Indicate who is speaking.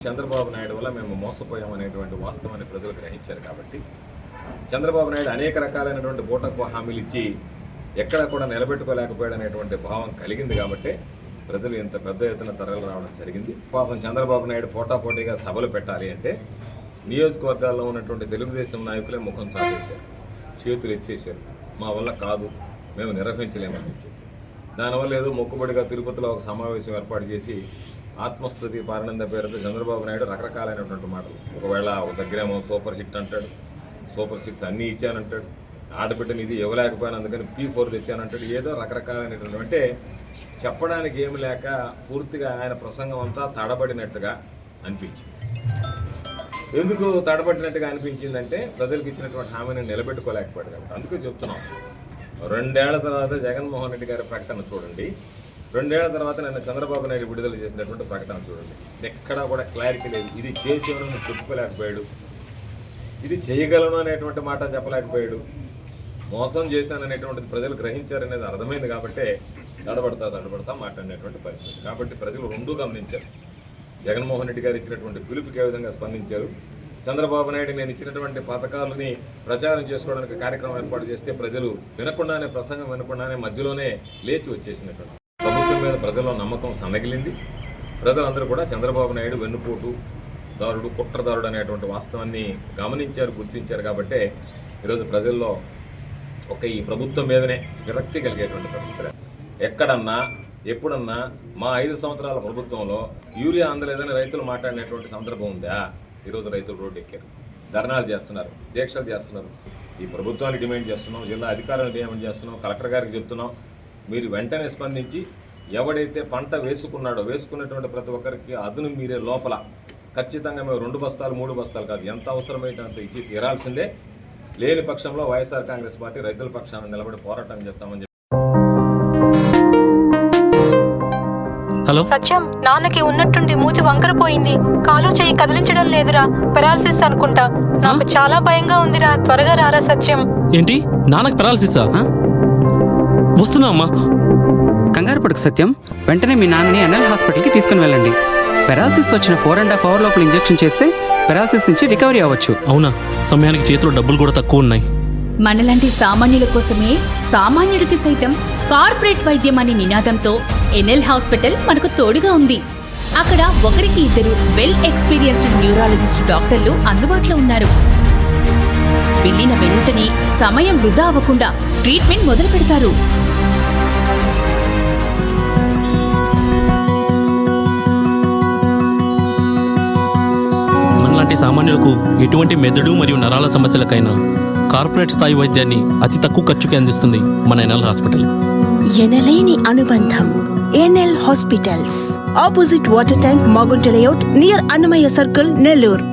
Speaker 1: చంద్రబాబు నాయుడు వల్ల మేము మోసపోయామనేటువంటి వాస్తవాన్ని ప్రజలు గ్రహించారు కాబట్టి చంద్రబాబు నాయుడు అనేక రకాలైనటువంటి బూటకపు హామీలు ఇచ్చి ఎక్కడ కూడా నిలబెట్టుకోలేకపోయాడనేటువంటి భావం కలిగింది కాబట్టి ప్రజలు ఇంత పెద్ద ఎత్తున తరలి రావడం జరిగింది. పాపం చంద్రబాబు నాయుడు పోటాపోటీగా సభలు పెట్టాలి అంటే నియోజకవర్గాల్లో ఉన్నటువంటి తెలుగుదేశం నాయకులే ముఖం చాటేశారు, చేతులు ఎత్తేశారు. మా వల్ల కాదు, మేము నిర్వహించలేమని చెప్పి దానివల్ల ఏదో మొక్కుబడిగా తిరుపతిలో ఒక సమావేశం ఏర్పాటు చేసి ఆత్మస్థుతి పారణంద పేరుతో చంద్రబాబు నాయుడు రకరకాలైనటువంటి మాటలు, ఒకవేళ ఒక దగ్గరేమో సూపర్ హిట్ అంటాడు, సూపర్ 6 అన్నీ ఇచ్చానంటాడు, ఆడబిడ్డని ఇది ఇవ్వలేకపోయాను అందుకని P4 తెచ్చానంటాడు, ఏదో రకరకాలైనటువంటి అంటే చెప్పడానికి ఏమి లేక పూర్తిగా ఆయన ప్రసంగం అంతా తడబడినట్టుగా అనిపించింది. ఎందుకు తడబడినట్టుగా అనిపించిందంటే ప్రజలకు ఇచ్చినటువంటి హామీని నిలబెట్టుకోలేకపోయాడు కాబట్టి. అందుకే చెప్తున్నాం, 2 ఏళ్ల తర్వాత జగన్మోహన్ రెడ్డి గారి ప్రకటన చూడండి, 2 ఏళ్ల తర్వాత నిన్న చంద్రబాబు నాయుడు విడుదల చేసినటువంటి ప్రకటన చూడండి, ఎక్కడా కూడా క్లారిటీ లేదు. ఇది చేసేవను చెప్పుకోలేకపోయాడు, ఇది చేయగలను అనేటువంటి మాట చెప్పలేకపోయాడు, మోసం చేశాననేటువంటిది ప్రజలు గ్రహించారనేది అర్థమైంది కాబట్టి తడబడతా మాట్లాడినటువంటి పరిస్థితి. కాబట్టి ప్రజలు రెండూ గమనించారు. జగన్మోహన్ రెడ్డి గారు ఇచ్చినటువంటి పిలుపుకి ఏ విధంగా స్పందించారు, చంద్రబాబు నాయుడు నేను ఇచ్చినటువంటి పథకాలని ప్రచారం చేసుకోవడానికి కార్యక్రమం ఏర్పాటు చేస్తే ప్రజలు వినకుండానే, ప్రసంగం వినకుండానే మధ్యలోనే లేచి వచ్చేసినటువంటి ప్రభుత్వం మీద ప్రజల్లో నమ్మకం సన్నగిలింది. ప్రజలందరూ కూడా చంద్రబాబు నాయుడు వెన్నుపోటు దారుడు, కుట్రదారుడు అనేటువంటి వాస్తవాన్ని గమనించారు, గుర్తించారు. కాబట్టి ఈరోజు ప్రజల్లో ఈ ప్రభుత్వం మీదనే విరక్తి కలిగేటువంటి ప్రభుత్వం. ఎక్కడన్నా ఎప్పుడన్నా మా 5 సంవత్సరాల ప్రభుత్వంలో యూరియా అందలేదని రైతులు మాట్లాడినటువంటి సందర్భం ఉందా? ఈరోజు రైతులు రోడ్డు ఎక్కారు, ధర్నాలు చేస్తున్నారు, దీక్షలు చేస్తున్నారు. ఈ ప్రభుత్వాన్ని డిమాండ్ చేస్తున్నాం, జిల్లా అధికారులను డిమాండ్ చేస్తున్నాం, కలెక్టర్ గారికి చెప్తున్నాం, మీరు వెంటనే స్పందించి ఎవడైతే పంట వేసుకున్నటువంటి ప్రతి ఒక్కరికి అదును మీరే లోపల ఖచ్చితంగా మేము 2 బస్తాలు 3 బస్తాలు కాదు, ఎంత అవసరమైతే అంత ఇచ్చి తీరాల్సిందే. లేని పక్షంలో వైఎస్ఆర్ కాంగ్రెస్ పార్టీ రైతుల పక్షాన నిలబడి పోరాటం చేస్తామని చెప్పి.
Speaker 2: హలో
Speaker 3: సత్యం, నాన్నకి ఉన్నట్టుండి మూతి వంకరపోయింది, కాలు చెయ్యి కదిలించడం లేదురా, పెరాలసిస్ అనుకుంటా. నాకు చాలా భయంగా ఉందిరా, త్వరగా రారా సత్యం.
Speaker 2: ఏంటి, నాన్నకి పెరాలసిసా? వస్తున్నా అమ్మా.
Speaker 4: కంగారు పడుకు సత్యం, వెంటనే మీ నాన్నని ఎన్ఎల్ హాస్పిటల్కి తీసుకుని వెళ్ళండి. పెరాలసిస్ వచ్చిన 4.5 అవర్ లోపల ఇంజెక్షన్ చేస్తే పెరాలసిస్ నుంచి రికవరీ అవ్వచ్చు.
Speaker 2: అవునా? సమయానికి చేతిలో డబ్బులు కూడా తక్కువ ఉన్నాయి.
Speaker 5: మనలాంటి సామాన్యుల కోసమే సామాన్యుడికి సైతం కార్పొరేట్ వైద్యం అనే నినాదంతో ఎన్ఎల్ హాస్పిటల్ మనకు తోడుగా ఉంది. అక్కడ 1-2 వెల్ ఎక్స్పీరియన్స్డ్ న్యూరాలజిస్ట్ డాక్టర్లు అందుబాటులో ఉన్నారు. వెళ్ళిన వెంటనే సమయం వృధా అవ్వకుండా ట్రీట్మెంట్ మొదలు పెడతారు.
Speaker 2: మనలాంటి సామాన్యులకు ఎటువంటి మెదడు మరియు నరాల సమస్యలకైనా కార్పొరేట్ స్థాయి వైద్యాన్ని అతి తక్కువ ఖర్చుకి అందిస్తుంది మన ఎన్ఎల్ హాస్పిటల్.
Speaker 6: ఎనలేని అనుబంధం. NL hospitals, opposite water tank, Magunta layout, near Annamayya circle, Nellore.